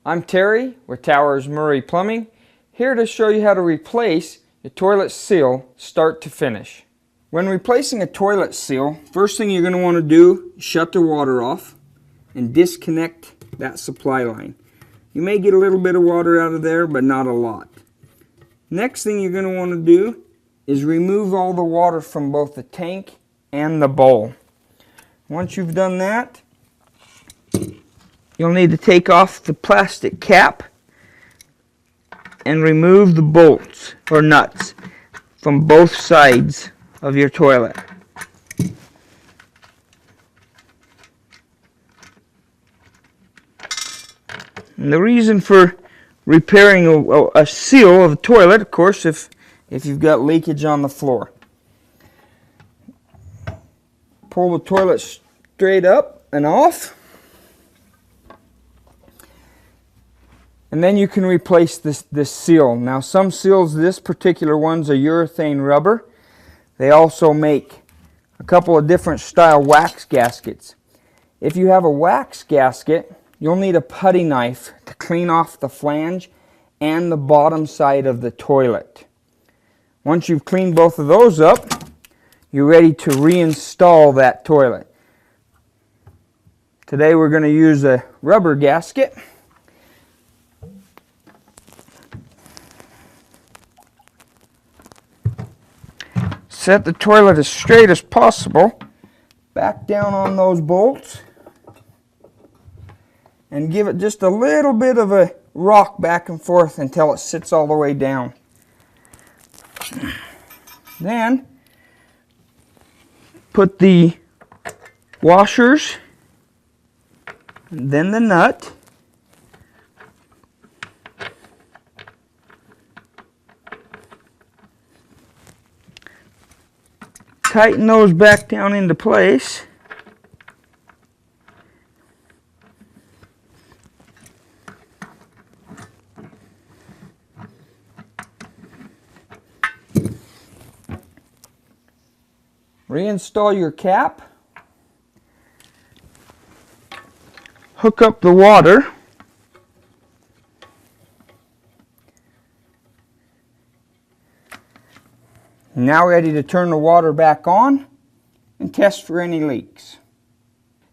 I'm Terry with Towers Murray Plumbing, here to show you how to replace your toilet seal start to finish. When replacing a toilet seal, first thing you're going to want to do is shut the water off and disconnect that supply line. You may get a little bit of water out of there, but not a lot. Next thing you're going to want to do is remove all the water from both the tank and the bowl. Once you've done that, you'll need to take off the plastic cap and remove the bolts or nuts from both sides of your toilet. And the reason for repairing a seal of a toilet, of course, if you've got leakage on the floor. Pull the toilet straight up and off. And then you can replace this seal. Now some seals, this particular one's a urethane rubber. They also make a couple of different style wax gaskets. If you have a wax gasket, you'll need a putty knife to clean off the flange and the bottom side of the toilet. Once you've cleaned both of those up, you're ready to reinstall that toilet. Today we're going to use a rubber gasket. Set the toilet as straight as possible. Back down on those bolts. And give it just a little bit of a rock back and forth until it sits all the way down. Then put the washers, then the nut, tighten those back down into place. Reinstall your cap. Hook up the water. Now ready to turn the water back on and test for any leaks.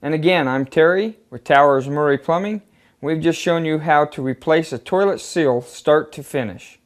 And again, I'm Terry with Towers Murray Plumbing. We've just shown you how to replace a toilet seal start to finish.